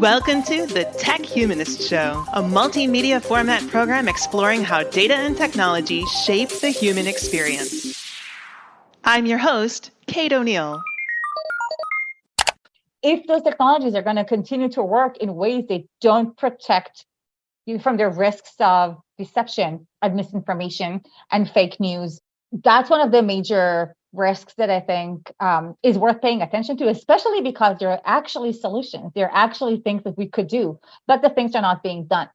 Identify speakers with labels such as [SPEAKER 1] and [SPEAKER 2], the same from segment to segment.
[SPEAKER 1] Welcome to the Tech Humanist Show, a multimedia format program exploring how data and technology shape the human experience. I'm your host, Kate O'Neill.
[SPEAKER 2] If those technologies are going to continue to work in ways they don't protect you from the risks of deception, of misinformation, and fake news, that's one of the major risks that I think is worth paying attention to, especially because there are actually solutions. There are actually things that we could do, but the things are not being done.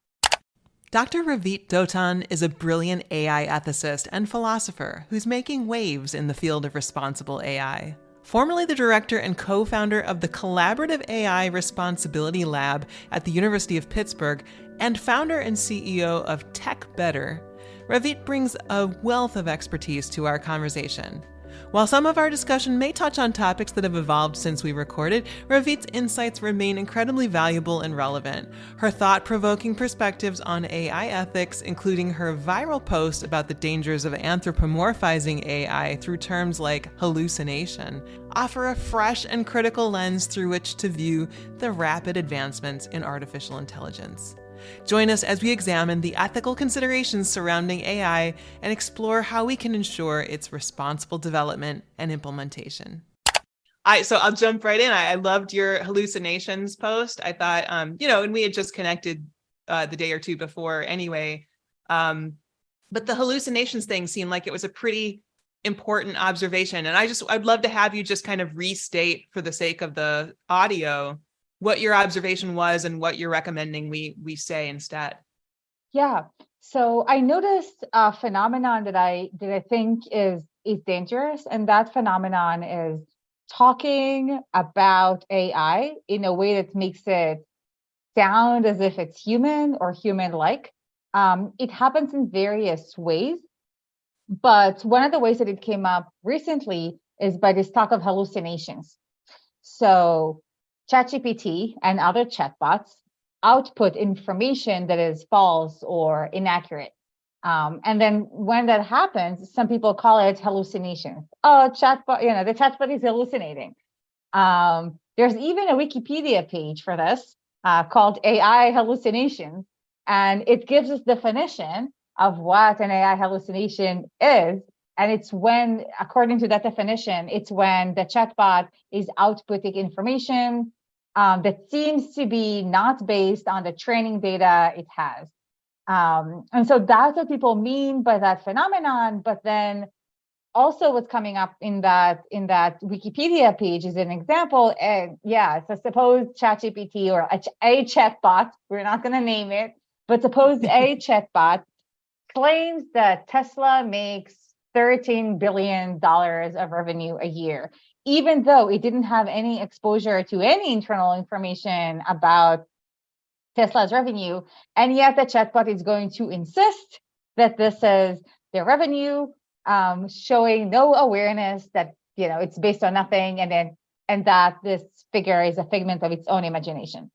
[SPEAKER 1] Dr. Ravit Dotan is a brilliant AI ethicist and philosopher who's making waves in the field of responsible AI. Formerly the director and co-founder of the Collaborative AI Responsibility Lab at the University of Pittsburgh and founder and CEO of Tech Better, Ravit brings a wealth of expertise to our conversation. While some of our discussion may touch on topics that have evolved since we recorded, Ravit's insights remain incredibly valuable and relevant. Her thought-provoking perspectives on AI ethics, including her viral post about the dangers of anthropomorphizing AI through terms like hallucination, offer a fresh and critical lens through which to view the rapid advancements in artificial intelligence. Join us as we examine the ethical considerations surrounding AI and explore how we can ensure its responsible development and implementation. So I'll jump right in. I loved your hallucinations post. I thought, and we had just connected the day or two before anyway. But the hallucinations thing seemed like it was a pretty important observation. And I'd love to have you just kind of restate, for the sake of the audio, what your observation was and what you're recommending we say instead.
[SPEAKER 2] Yeah. So I noticed a phenomenon that I think is dangerous, and that phenomenon is talking about AI in a way that makes it sound as if it's human or human-like. It happens in various ways, but one of the ways that it came up recently is by this talk of hallucinations. So ChatGPT and other chatbots output information that is false or inaccurate. And then when that happens, some people call it hallucination. Oh, chatbot, the chatbot is hallucinating. There's even a Wikipedia page for this called AI hallucination. And it gives us definition of what an AI hallucination is. And it's when, according to that definition, it's when the chatbot is outputting information that seems to be not based on the training data it has. And so that's what people mean by that phenomenon. But then also what's coming up in that Wikipedia page is an example. And so suppose ChatGPT or a chatbot, we're not going to name it, but suppose a chatbot claims that Tesla makes $13 billion of revenue a year, even though it didn't have any exposure to any internal information about Tesla's revenue. And yet the chatbot is going to insist that this is their revenue, showing no awareness that, it's based on nothing, and that this figure is a figment of its own imagination.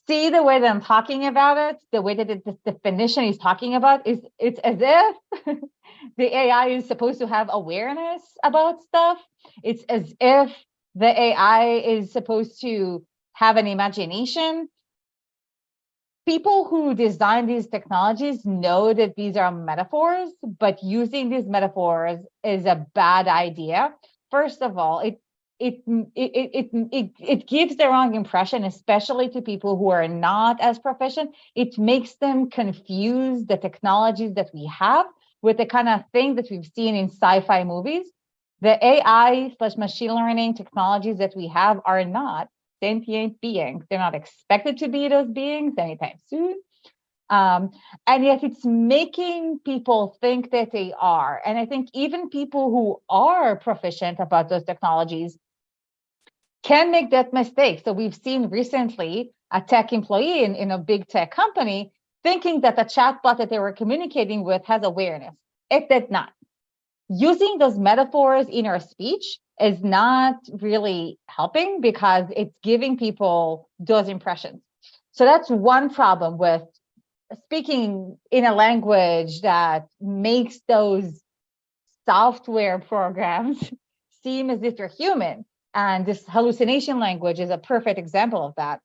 [SPEAKER 2] See the way that I'm talking about it, the way that the definition is talking about it's as if the AI is supposed to have awareness about stuff. It's as if the AI is supposed to have an imagination. People who design these technologies know that these are metaphors, but using these metaphors is a bad idea. First of all, it gives the wrong impression, especially to people who are not as proficient. It makes them confuse the technologies that we have with the kind of thing that we've seen in sci-fi movies. The AI/machine learning technologies that we have are not sentient beings. They're not expected to be those beings anytime soon. And yet it's making people think that they are. And I think even people who are proficient about those technologies can make that mistake. So we've seen recently a tech employee in a big tech company thinking that the chatbot that they were communicating with has awareness. It did not. Using those metaphors in our speech is not really helping because it's giving people those impressions. So that's one problem with speaking in a language that makes those software programs seem as if they're human. And this hallucination language is a perfect example of that.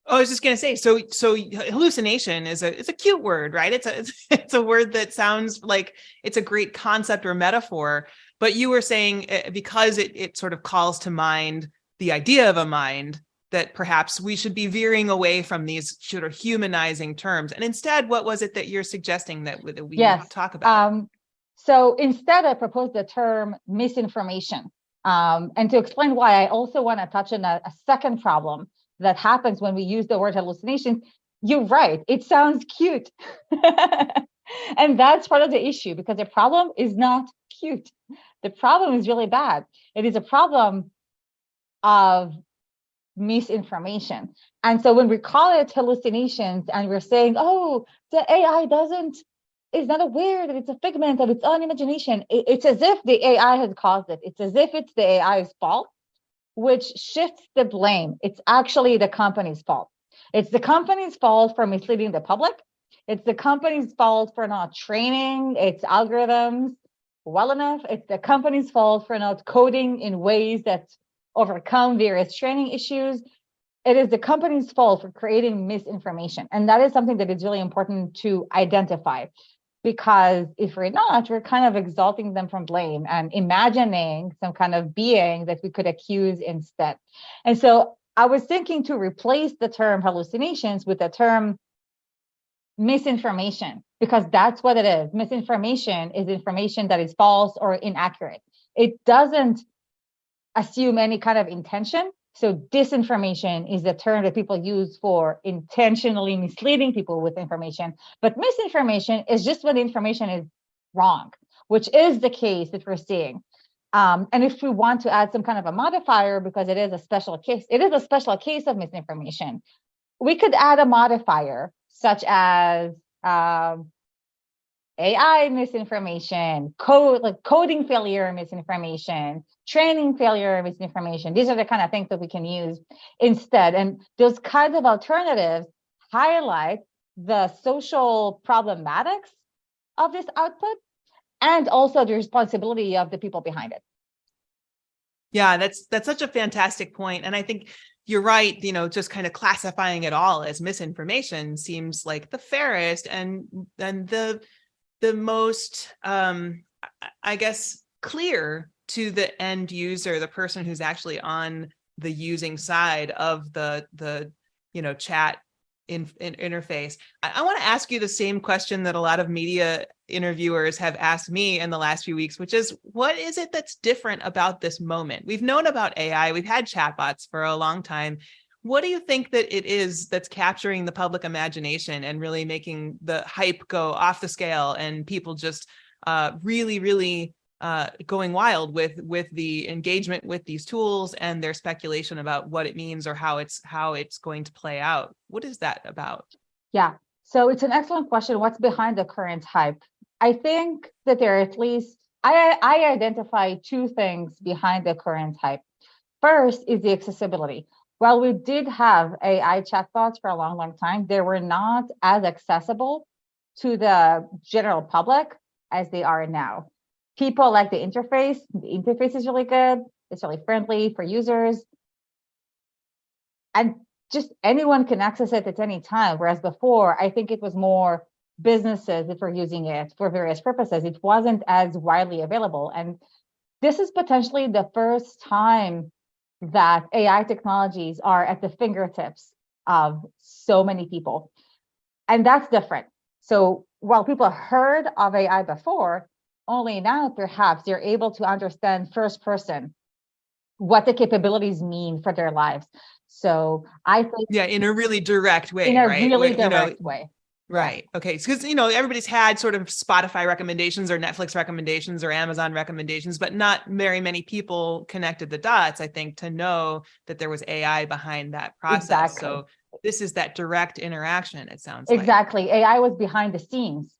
[SPEAKER 1] Oh, I was just going to say, so hallucination is a cute word, right? It's a word that sounds like it's a great concept or metaphor. But you were saying because it sort of calls to mind the idea of a mind, that perhaps we should be veering away from these sort of humanizing terms. And instead, what was it that you're suggesting that we
[SPEAKER 2] Yes.
[SPEAKER 1] talk about?
[SPEAKER 2] So instead, I proposed the term misinformation. And to explain why, I also want to touch on a second problem that happens when we use the word hallucination. You're right, it sounds cute. And that's part of the issue, because the problem is not cute. The problem is really bad. It is a problem of misinformation. And so when we call it hallucinations and we're saying, oh, the AI is not aware that it's a figment of its own imagination, it's as if the AI has caused it. It's as if it's the AI's fault, which shifts the blame. It's actually the company's fault. It's the company's fault for misleading the public. It's the company's fault for not training its algorithms well enough. It's the company's fault for not coding in ways that overcome various training issues. It is the company's fault for creating misinformation. And that is something that is really important to identify, because if we're not, we're kind of exalting them from blame and imagining some kind of being that we could accuse instead. And so I was thinking to replace the term hallucinations with the term misinformation, because that's what it is. Misinformation is information that is false or inaccurate. It doesn't assume any kind of intention. So disinformation is the term that people use for intentionally misleading people with information. But misinformation is just when the information is wrong, which is the case that we're seeing. And if we want to add some kind of a modifier, because it is a special case of misinformation, we could add a modifier such as AI misinformation, coding failure misinformation, training failure misinformation. These are the kind of things that we can use instead. And those kinds of alternatives highlight the social problematics of this output and also the responsibility of the people behind it.
[SPEAKER 1] Yeah, that's such a fantastic point. And I think you're right, just kind of classifying it all as misinformation seems like the fairest and the most, I guess, clear to the end user, the person who's actually on the using side of the chat interface. I want to ask you the same question that a lot of media interviewers have asked me in the last few weeks, which is, what is it that's different about this moment? We've known about AI, we've had chatbots for a long time. What do you think that it is that's capturing the public imagination and really making the hype go off the scale and people just really, really going wild with the engagement with these tools and their speculation about what it means or how it's going to play out? What is that about?
[SPEAKER 2] Yeah, so it's an excellent question. What's behind the current hype? I think that there are at least, I identify two things behind the current hype. First is the accessibility. While we did have AI chatbots for a long, long time, they were not as accessible to the general public as they are now. People like the interface. The interface is really good. It's really friendly for users. And just anyone can access it at any time. Whereas before, I think it was more businesses that were using it for various purposes. It wasn't as widely available. And this is potentially the first time that AI technologies are at the fingertips of so many people. And that's different. So while people heard of AI before, only now perhaps they're able to understand first person what the capabilities mean for their lives. So I think,
[SPEAKER 1] yeah, in a really direct way,
[SPEAKER 2] in a
[SPEAKER 1] right?
[SPEAKER 2] really direct way.
[SPEAKER 1] Right. Yeah. Okay. Because, everybody's had sort of Spotify recommendations or Netflix recommendations or Amazon recommendations, but not very many people connected the dots, I think, to know that there was AI behind that process.
[SPEAKER 2] Exactly.
[SPEAKER 1] So this is that direct interaction, it sounds
[SPEAKER 2] exactly. AI was behind the scenes.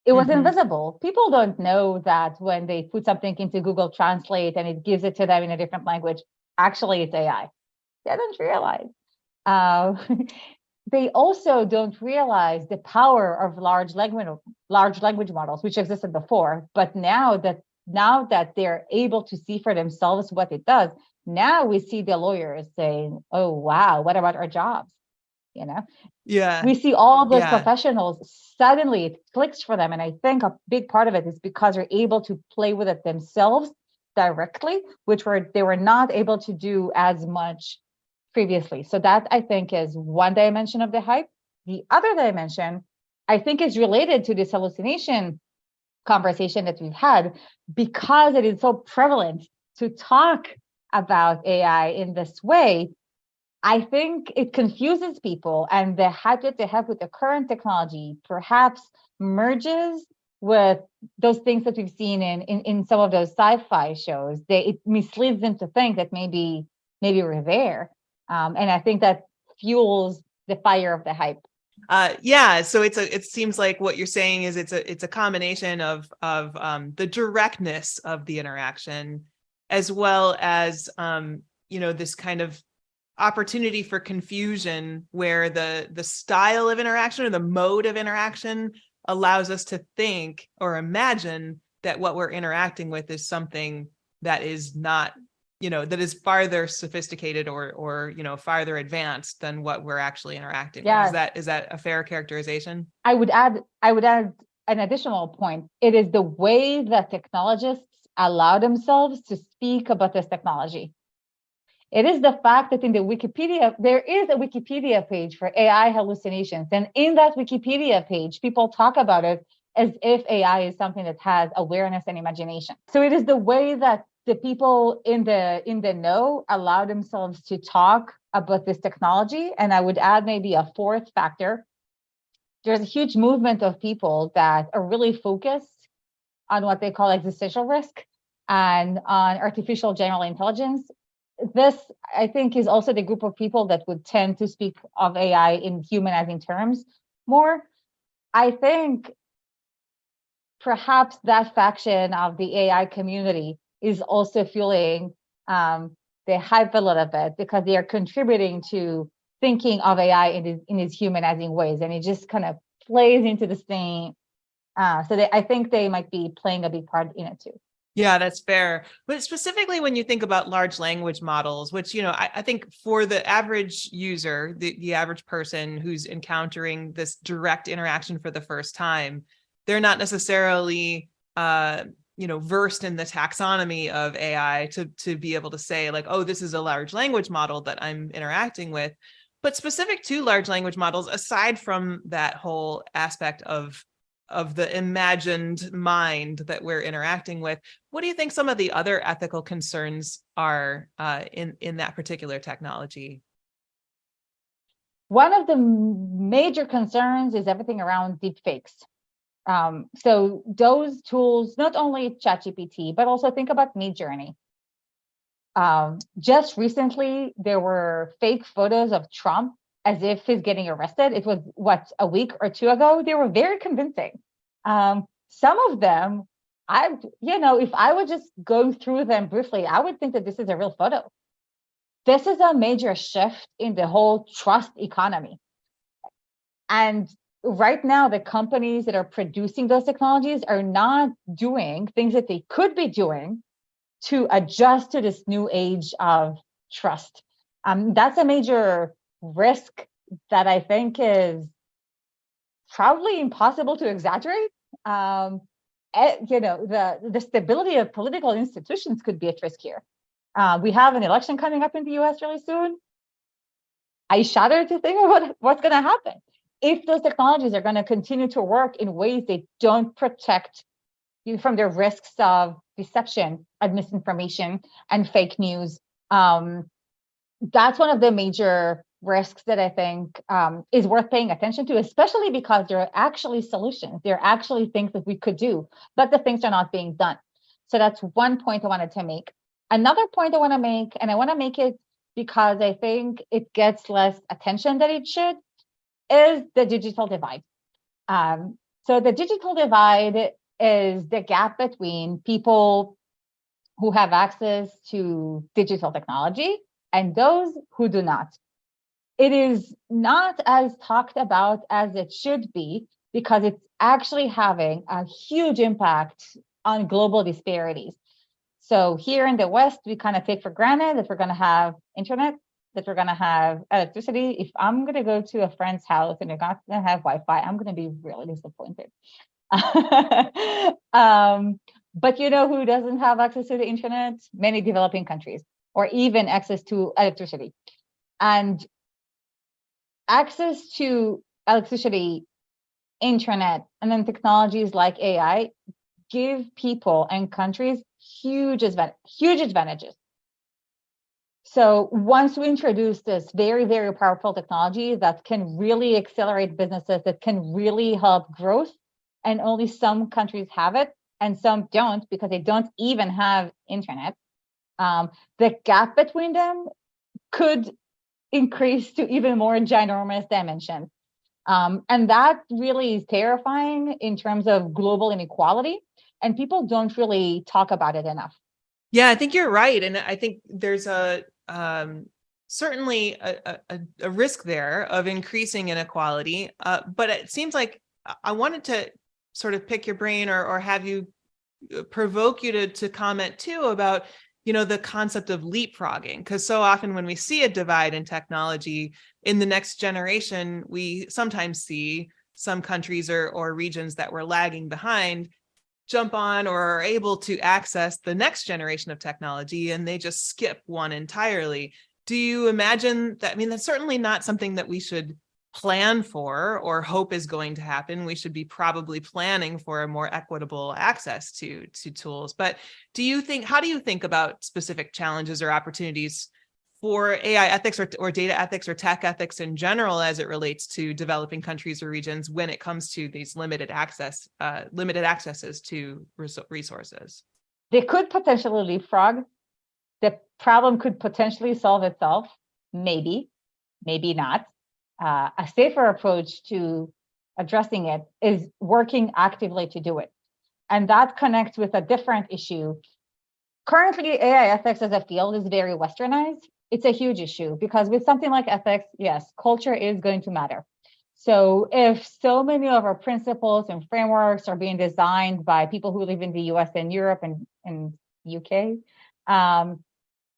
[SPEAKER 2] It was invisible. People don't know that when they put something into Google Translate and it gives it to them in a different language, actually it's AI. They don't realize. They also don't realize the power of large language models, which existed before. But now that they're able to see for themselves what it does, now we see the lawyers saying, "Oh wow, what about our jobs?" you know?
[SPEAKER 1] Yeah.
[SPEAKER 2] We see all those
[SPEAKER 1] Yeah.
[SPEAKER 2] professionals, suddenly it clicks for them. And I think a big part of it is because they're able to play with it themselves directly, which they were not able to do as much previously. So that, I think, is one dimension of the hype. The other dimension, I think, is related to this hallucination conversation that we've had, because it is so prevalent to talk about AI in this way. I think it confuses people, and the hype that they have with the current technology perhaps merges with those things that we've seen in some of those sci-fi shows. It misleads them to think that maybe we're there, and I think that fuels the fire of the hype.
[SPEAKER 1] Yeah, so it seems like what you're saying is it's a combination of the directness of the interaction, as well as this kind of opportunity for confusion, where the style of interaction or the mode of interaction allows us to think or imagine that what we're interacting with is something that is not, that is farther sophisticated or farther advanced than what we're actually interacting with. Is that a fair characterization?
[SPEAKER 2] I would add an additional point. It is the way that technologists allow themselves to speak about this technology. It is the fact that in the Wikipedia, there is a Wikipedia page for AI hallucinations. And in that Wikipedia page, people talk about it as if AI is something that has awareness and imagination. So it is the way that the people in the know allow themselves to talk about this technology. And I would add maybe a fourth factor. There's a huge movement of people that are really focused on what they call existential risk and on artificial general intelligence. This, I think, is also the group of people that would tend to speak of AI in humanizing terms more. I think perhaps that faction of the AI community is also fueling the hype a little bit, because they are contributing to thinking of AI in these humanizing ways, and it just kind of plays into the same. I think they might be playing a big part in it too.
[SPEAKER 1] Yeah, that's fair. But specifically when you think about large language models, which, I think for the average user, the average person who's encountering this direct interaction for the first time, they're not necessarily, versed in the taxonomy of AI to be able to say like, oh, this is a large language model that I'm interacting with. But specific to large language models, aside from that whole aspect of the imagined mind that we're interacting with, what do you think some of the other ethical concerns are in that particular technology?
[SPEAKER 2] One of the major concerns is everything around deepfakes. So those tools, not only ChatGPT, but also think about Midjourney. Just recently, there were fake photos of Trump as if he's getting arrested. It was a week or two ago. They were very convincing. Some of them, if I would just go through them briefly, I would think that this is a real photo. This is a major shift in the whole trust economy. And right now, the companies that are producing those technologies are not doing things that they could be doing to adjust to this new age of trust. That's a major risk that I think is probably impossible to exaggerate. The stability of political institutions could be at risk here. We have an election coming up in the US really soon. I shudder to think about what's going to happen if those technologies are going to continue to work in ways they don't protect you from the risks of deception and misinformation and fake news. That's one of the major risks that I think is worth paying attention to, especially because there are actually solutions. There are actually things that we could do, but the things are not being done. So that's one point I wanted to make. Another point I want to make, and I want to make it because I think it gets less attention than it should, is the digital divide. So the digital divide is the gap between people who have access to digital technology and those who do not. It is not as talked about as it should be, because it's actually having a huge impact on global disparities. So here in the West, we kind of take for granted that we're going to have internet. that we're going to have electricity. If I'm going to go to a friend's house and they're not going to have Wi-Fi, I'm going to be really disappointed. But you know who doesn't have access to the internet? Many developing countries, or even access to electricity. And access to electricity, internet, and then technologies like AI give people and countries huge advantages. So once we introduce this very, very powerful technology that can really accelerate businesses, that can really help growth, and only some countries have it and some don't because they don't even have internet, the gap between them could increase to even more ginormous dimensions. And that really is terrifying in terms of global inequality, and people don't really talk about it enough.
[SPEAKER 1] Yeah, I think you're right. And I think there's certainly a risk there of increasing inequality. But it seems like I wanted to sort of pick your brain or have you provoke you to comment too about, the concept of leapfrogging, because so often when we see a divide in technology in the next generation, we sometimes see some countries or regions that were lagging behind jump on or are able to access the next generation of technology, and they just skip one entirely. Do you imagine that? I mean, that's certainly not something that we should plan for or hope is going to happen. We should be probably planning for a more equitable access to tools. But how do you think about specific challenges or opportunities for AI ethics or data ethics or tech ethics in general as it relates to developing countries or regions when it comes to these limited accesses to resources?
[SPEAKER 2] They could potentially leapfrog. The problem could potentially solve itself. Maybe not. A safer approach to addressing it is working actively to do it. And that connects with a different issue. Currently, AI ethics as a field is very westernized. It's a huge issue because with something like ethics, yes, culture is going to matter. So if so many of our principles and frameworks are being designed by people who live in the US and Europe and UK,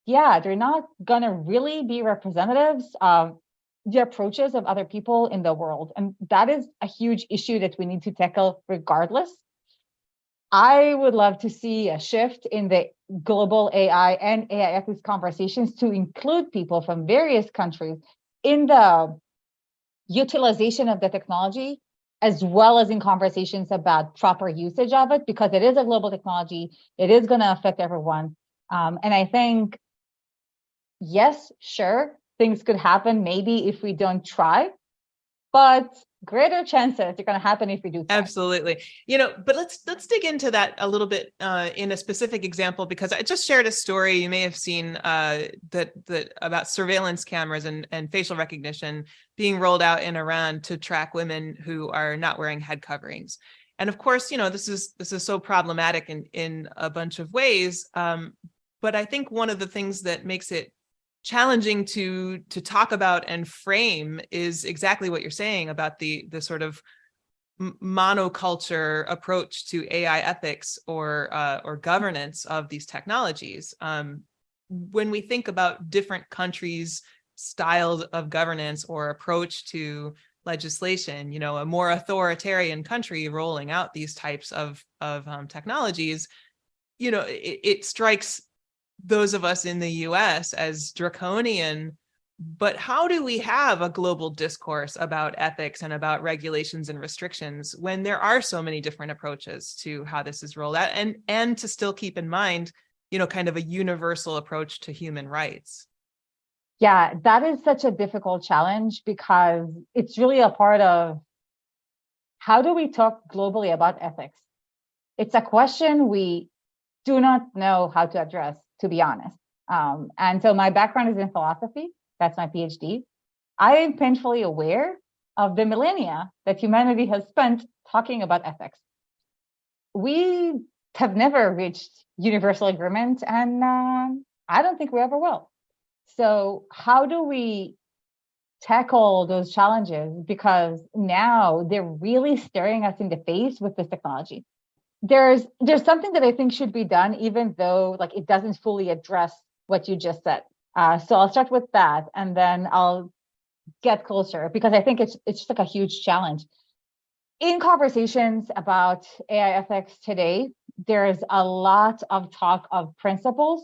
[SPEAKER 2] they're not going to really be representatives of the approaches of other people in the world. And that is a huge issue that we need to tackle regardless. I would love to see a shift in the global AI and AI ethics conversations to include people from various countries in the utilization of the technology, as well as in conversations about proper usage of it, because it is a global technology. It is going to affect everyone. And I think, yes, sure, things could happen maybe if we don't try, but greater chances are going to happen if we do try.
[SPEAKER 1] Absolutely. But let's dig into that a little bit in a specific example, because I just shared a story you may have seen that about surveillance cameras and facial recognition being rolled out in Iran to track women who are not wearing head coverings. And of course, this is so problematic in a bunch of ways. But I think one of the things that makes it challenging to talk about and frame is exactly what you're saying about the sort of monoculture approach to AI ethics or governance of these technologies. When we think about different countries' styles of governance or approach to legislation, a more authoritarian country rolling out these types of technologies, it strikes those of us in the US as draconian. But how do we have a global discourse about ethics and about regulations and restrictions when there are so many different approaches to how this is rolled out, and to still keep in mind, kind of a universal approach to human rights?
[SPEAKER 2] Yeah, that is such a difficult challenge because it's really a part of how do we talk globally about ethics? It's a question we do not know how to address, to be honest. And so my background is in philosophy. That's my PhD. I am painfully aware of the millennia that humanity has spent talking about ethics. We have never reached universal agreement, and I don't think we ever will. So how do we tackle those challenges? Because now they're really staring us in the face with this technology. There's something that I think should be done, even though it doesn't fully address what you just said. So I'll start with that, and then I'll get closer because I think it's just like a huge challenge. In conversations about AI ethics today, there's a lot of talk of principles,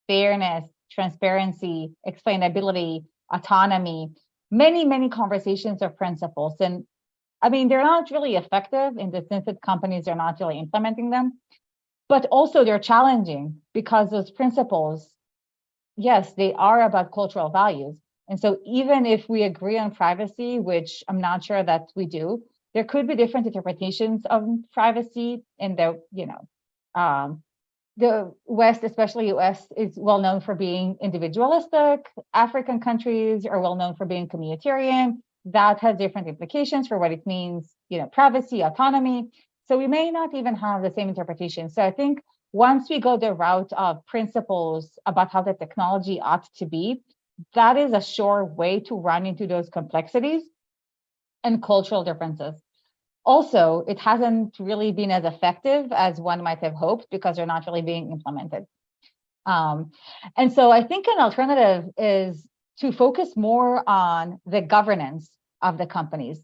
[SPEAKER 2] fairness, transparency, explainability, autonomy, many conversations of principles. And I mean, they're not really effective in the sense that companies are not really implementing them, but also they're challenging because those principles, yes, they are about cultural values. And so even if we agree on privacy, which I'm not sure that we do, there could be different interpretations of privacy in the West, especially US, is well known for being individualistic. African countries are well known for being communitarian. That has different implications for what it means, privacy, autonomy. So we may not even have the same interpretation. So I think once we go the route of principles about how the technology ought to be, that is a sure way to run into those complexities and cultural differences. Also, it hasn't really been as effective as one might have hoped because they're not really being implemented. And so I think an alternative is to focus more on the governance of the companies.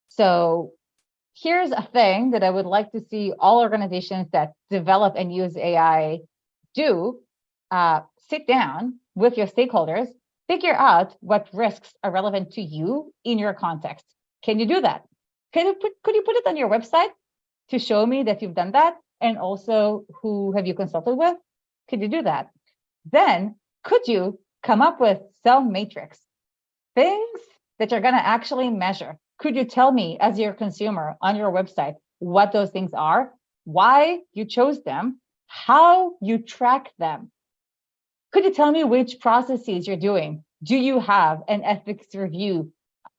[SPEAKER 2] So here's a thing that I would like to see all organizations that develop and use AI do. Sit down with your stakeholders, figure out what risks are relevant to you in your context. Can you do that? Could you put it on your website to show me that you've done that? And also, who have you consulted with? Could you do that? Then could you come up with some matrix, things that you're going to actually measure? Could you tell me as your consumer on your website what those things are, why you chose them, how you track them? Could you tell me which processes you're doing? Do you have an ethics review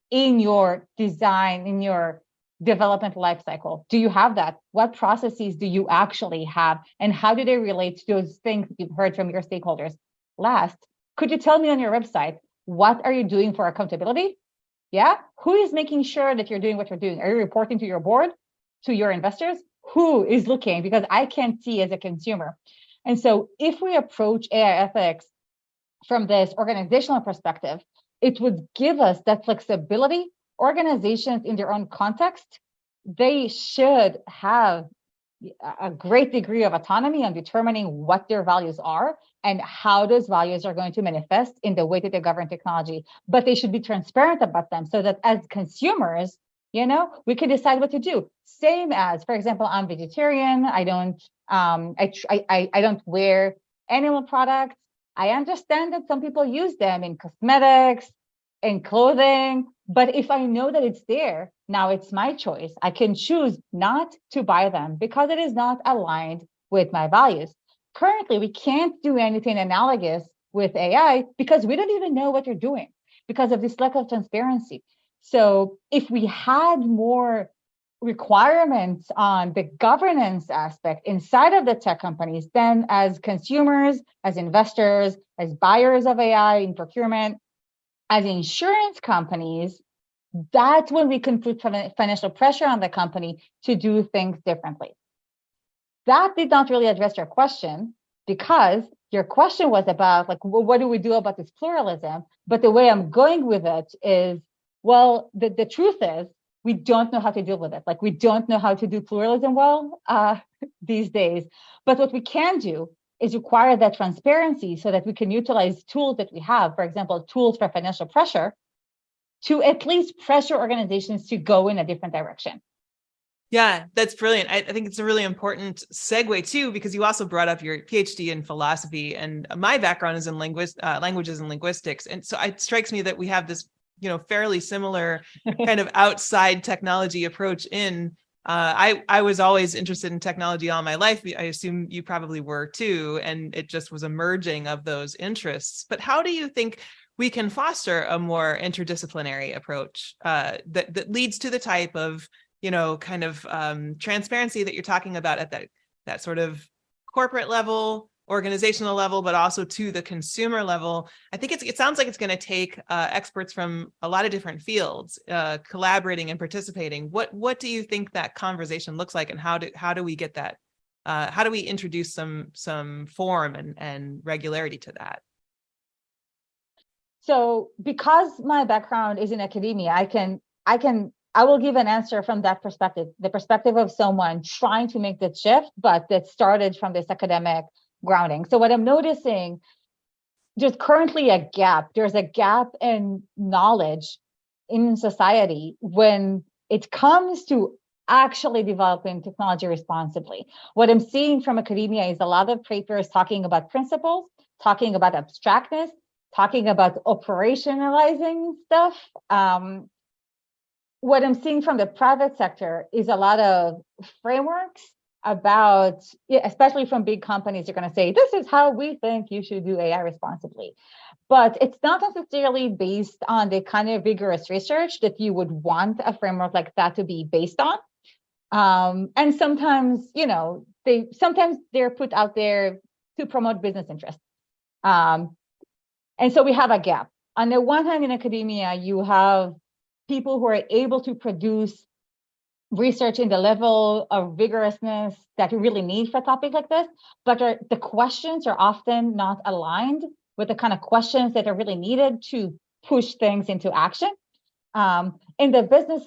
[SPEAKER 2] in your design, in your development lifecycle? Do you have that? What processes do you actually have? And how do they relate to those things that you've heard from your stakeholders? Last, could you tell me on your website, what are you doing for accountability? Yeah. Who is making sure that you're doing what you're doing? Are you reporting to your board, to your investors? Who is looking? Because I can't see as a consumer. And so if we approach AI ethics from this organizational perspective, it would give us that flexibility. Organizations in their own context, they should have a great degree of autonomy on determining what their values are and how those values are going to manifest in the way that they govern technology. But they should be transparent about them so that as consumers, we can decide what to do. Same as, for example, I'm vegetarian. I don't wear animal products. I understand that some people use them in cosmetics, in clothing, but if I know that it's there, now it's my choice. I can choose not to buy them because it is not aligned with my values. Currently, we can't do anything analogous with AI because we don't even know what you're doing because of this lack of transparency. So if we had more requirements on the governance aspect inside of the tech companies, then as consumers, as investors, as buyers of AI in procurement, as insurance companies, that's when we can put financial pressure on the company to do things differently. That did not really address your question because your question was about what do we do about this pluralism? But the way I'm going with it is, well, the truth is we don't know how to deal with it. We don't know how to do pluralism well these days. But what we can do is require that transparency so that we can utilize tools that we have, for example, tools for financial pressure, to at least pressure organizations to go in a different direction.
[SPEAKER 1] Yeah, that's brilliant. I think it's a really important segue too, because you also brought up your PhD in philosophy, and my background is in languages and linguistics. And so it strikes me that we have this, fairly similar kind of outside technology approach in. I was always interested in technology all my life. I assume you probably were too, and it just was a merging of those interests. But how do you think we can foster a more interdisciplinary approach that leads to the type of transparency that you're talking about at that sort of corporate level, organizational level, but also to the consumer level? I think it sounds like it's going to take experts from a lot of different fields collaborating and participating. What do you think that conversation looks like, and how do we get that? How do we introduce some form and regularity to that?
[SPEAKER 2] So because my background is in academia, I will give an answer from that perspective, the perspective of someone trying to make that shift, but that started from this academic grounding. So what I'm noticing, there's currently a gap. There's a gap in knowledge in society when it comes to actually developing technology responsibly. What I'm seeing from academia is a lot of papers talking about principles, talking about abstractness, talking about operationalizing stuff. What I'm seeing from the private sector is a lot of frameworks about, especially from big companies, are going to say, this is how we think you should do AI responsibly. But it's not necessarily based on the kind of rigorous research that you would want a framework like that to be based on. And sometimes, they're put out there to promote business interests. And so we have a gap. On the one hand, in academia, you have people who are able to produce research in the level of vigorousness that you really need for a topic like this, but the questions are often not aligned with the kind of questions that are really needed to push things into action. In the business,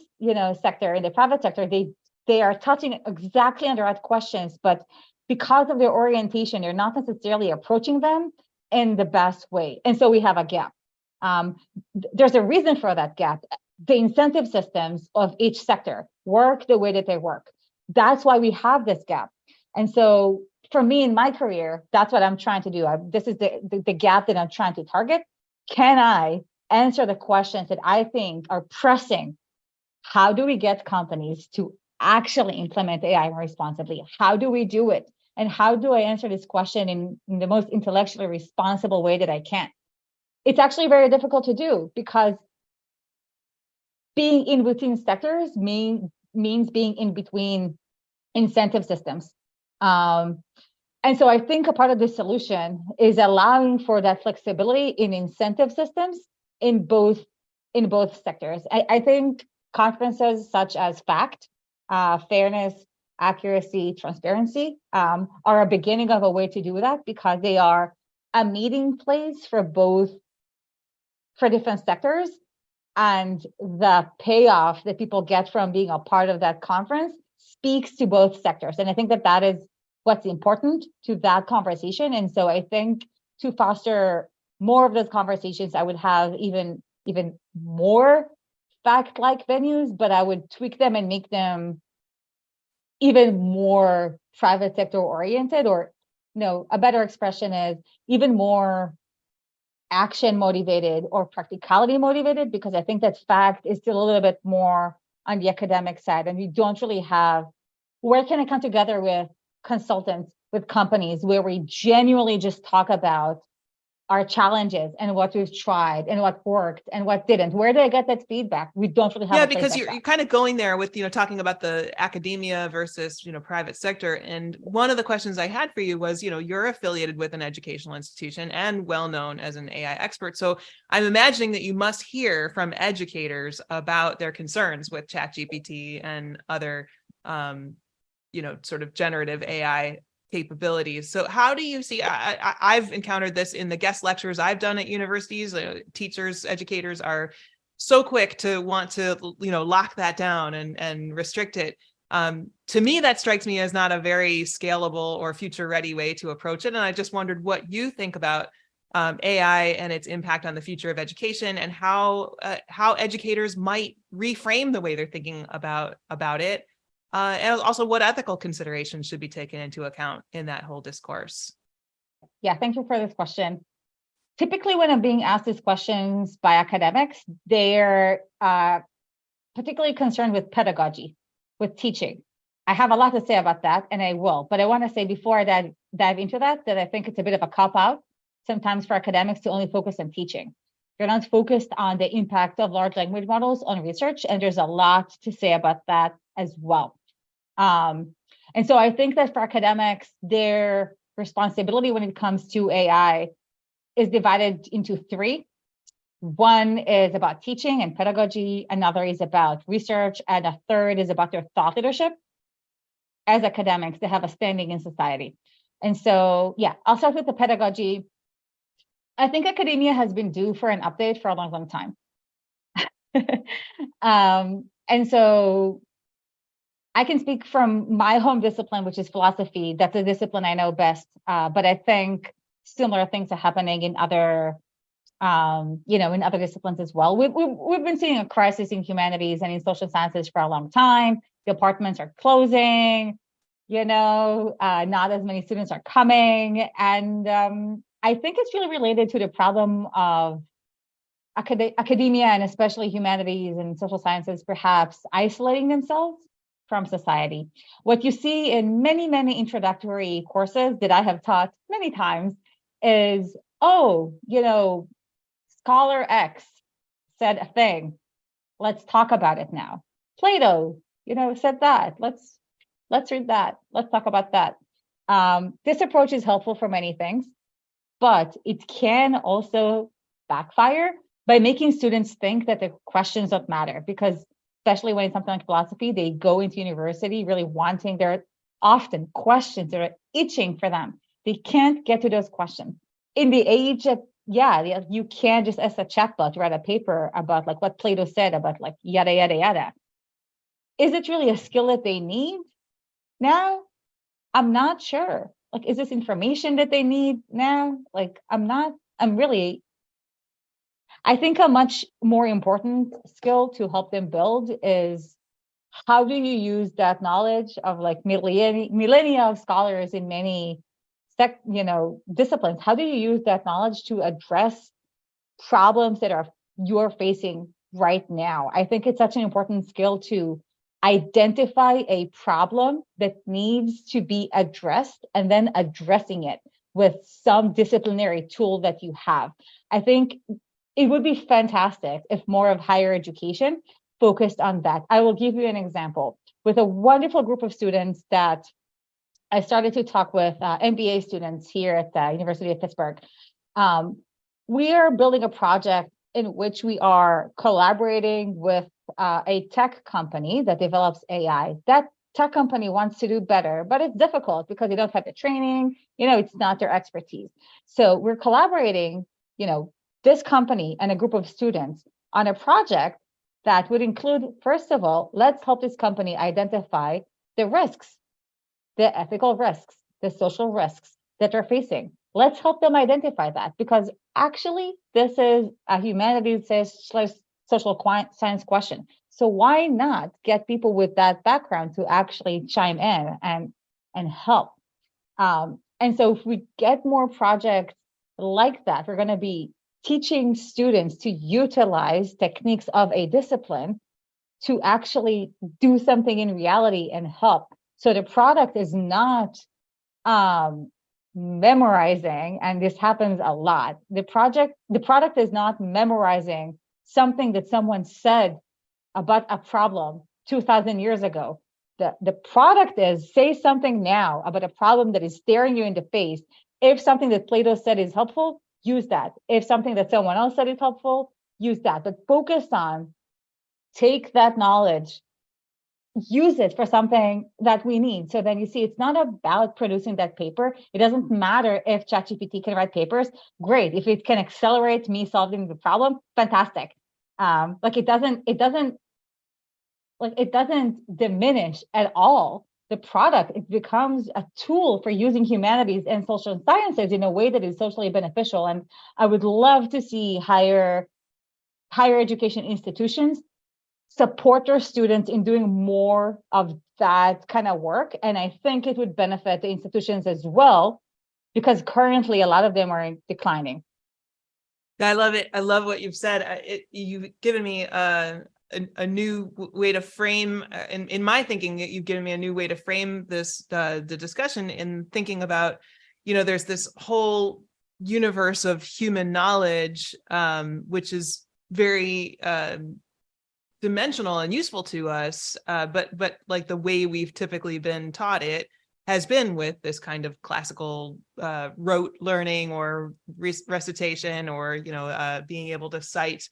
[SPEAKER 2] sector, in the private sector, they are touching exactly on the right questions, but because of their orientation, they're not necessarily approaching them in the best way. And so we have a gap. There's a reason for that gap. The incentive systems of each sector work the way that they work. That's why we have this gap. And so for me in my career, that's what I'm trying to do. This is the gap that I'm trying to target. Can I answer the questions that I think are pressing? How do we get companies to actually implement AI more responsibly? How do we do it? And how do I answer this question in the most intellectually responsible way that I can? It's actually very difficult to do because being in between sectors means being in between incentive systems. And so I think a part of the solution is allowing for that flexibility in incentive systems in both sectors. I think conferences such as FACT, fairness, accuracy, transparency, are a beginning of a way to do that because they are a meeting place for different sectors. And the payoff that people get from being a part of that conference speaks to both sectors. And I think that is what's important to that conversation. And so I think to foster more of those conversations, I would have even more fact-like venues, but I would tweak them and make them even more private sector oriented, or a better expression is even more action motivated or practicality motivated, because I think that FACT is still a little bit more on the academic side, and we don't really have where can I come together with consultants, with companies, where we genuinely just talk about our challenges and what we've tried and what worked and what didn't. Where do I get that feedback? We don't really have.
[SPEAKER 1] Yeah, because you're kind of going there with, talking about the academia versus, private sector. And one of the questions I had for you was, you're affiliated with an educational institution and well-known as an AI expert. So I'm imagining that you must hear from educators about their concerns with ChatGPT and other, sort of generative AI capabilities. So how do you see, I've encountered this in the guest lectures I've done at universities. Teachers, educators are so quick to want to, lock that down and restrict it. To me, that strikes me as not a very scalable or future ready way to approach it. And I just wondered what you think about AI and its impact on the future of education, and how educators might reframe the way they're thinking about it. And also what ethical considerations should be taken into account in that whole discourse.
[SPEAKER 2] Yeah, thank you for this question. Typically, when I'm being asked these questions by academics, they're particularly concerned with pedagogy, with teaching. I have a lot to say about that, and I will. But I want to say before I dive into that I think it's a bit of a cop-out sometimes for academics to only focus on teaching. They're not focused on the impact of large language models on research, and there's a lot to say about that as well. And so I think that for academics, their responsibility when it comes to AI is divided into three. One is about teaching and pedagogy, another is about research, and a third is about their thought leadership. As academics, they have a standing in society. And so, yeah, I'll start with the pedagogy. I think academia has been due for an update for a long, long time. And so I can speak from my home discipline, which is philosophy. That's a discipline I know best. But I think similar things are happening in other, in other disciplines as well. We've been seeing a crisis in humanities and in social sciences for a long time. Departments are closing. Not as many students are coming, and I think it's really related to the problem of academia and especially humanities and social sciences perhaps isolating themselves from society. What you see in many, many introductory courses that I have taught many times is, scholar X said a thing. Let's talk about it now. Plato, said that. Let's read that. Let's talk about that. This approach is helpful for many things, but it can also backfire by making students think that the questions don't matter, because especially when it's something like philosophy, they go into university really wanting, there are often questions that are itching for them. They can't get to those questions. In the age of, you can't just ask a chatbot, write a paper about like what Plato said about like yada, yada, yada. Is it really a skill that they need now? I'm not sure. Like, is this information that they need now? Like, I think a much more important skill to help them build is how do you use that knowledge of like millennia of scholars in many disciplines? How do you use that knowledge to address problems that you're facing right now? I think it's such an important skill to identify a problem that needs to be addressed and then addressing it with some disciplinary tool that you have. I think it would be fantastic if more of higher education focused on that. I will give you an example with a wonderful group of students that I started to talk with, MBA students here at the University of Pittsburgh. We are building a project in which we are collaborating with a tech company that develops AI. That tech company wants to do better, but it's difficult because they don't have the training, it's not their expertise. So we're collaborating, this company and a group of students on a project that would include, first of all, let's help this company identify the risks, the ethical risks, the social risks that they're facing. Let's help them identify that, because actually this is a humanities social science question. So why not get people with that background to actually chime in and help? And so if we get more projects like that, we're going to be teaching students to utilize techniques of a discipline to actually do something in reality and help. So the product is not memorizing, and this happens a lot. The product is not memorizing something that someone said about a problem 2,000 years ago. The product is, say something now about a problem that is staring you in the face. If something that Plato said is helpful, use that. If something that someone else said is helpful, use that. But focus on, take that knowledge, use it for something that we need. So then you see, it's not about producing that paper. It doesn't matter if ChatGPT can write papers. Great. If it can accelerate me solving the problem, fantastic. It doesn't diminish at all the product. It becomes a tool for using humanities and social sciences in a way that is socially beneficial. And I would love to see higher education institutions support their students in doing more of that kind of work. And I think it would benefit the institutions as well, because currently a lot of them are declining.
[SPEAKER 1] I love it. I love what you've said. You've given me a new way to frame, in my thinking, you've given me a new way to frame this, the discussion, in thinking about, there's this whole universe of human knowledge, which is very dimensional and useful to us, but like the way we've typically been taught it has been with this kind of classical rote learning or recitation, or being able to cite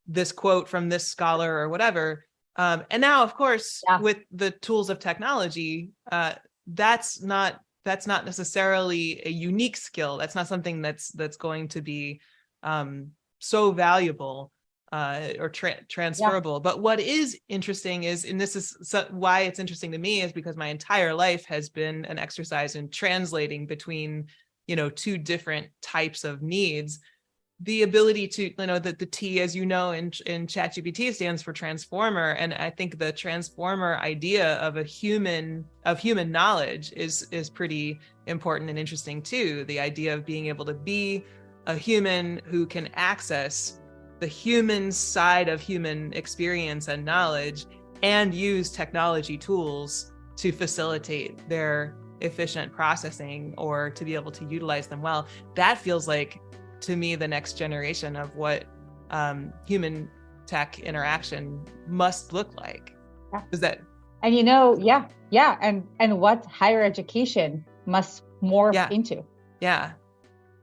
[SPEAKER 1] this quote from this scholar or whatever. And now, of course, with the tools of technology, that's not that's not necessarily a unique skill. That's not something that's going to be so valuable or transferable. But what is interesting is, and this is why it's interesting to me, is because my entire life has been an exercise in translating between, two different types of needs. The ability to, the T, as you know, in ChatGPT stands for transformer. And I think the transformer idea of human knowledge is pretty important and interesting too. The idea of being able to be a human who can access the human side of human experience and knowledge and use technology tools to facilitate their efficient processing or to be able to utilize them well. That feels like, to me, the next generation of what human tech interaction must look like.
[SPEAKER 2] Yeah.
[SPEAKER 1] Is that?
[SPEAKER 2] And and what higher education must morph into.
[SPEAKER 1] Yeah.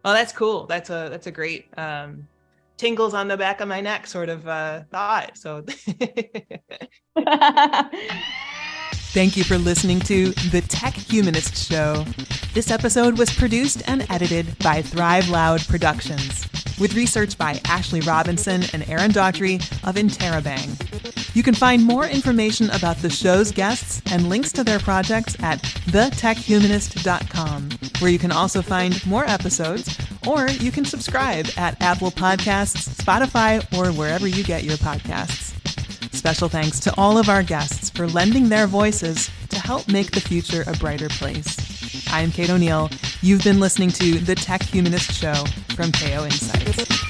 [SPEAKER 1] Well, that's cool. That's a great tingles on the back of my neck sort of thought. So thank you for listening to the Tech Humanist Show. This episode was produced and edited by Thrive Loud Productions, with research by Ashley Robinson and Aaron Daughtry of Interabang. You can find more information about the show's guests and links to their projects at thetechhumanist.com, where you can also find more episodes, or you can subscribe at Apple Podcasts, Spotify, or wherever you get your podcasts. Special thanks to all of our guests for lending their voices to help make the future a brighter place. I'm Kate O'Neill. You've been listening to the Tech Humanist Show from KO Insights.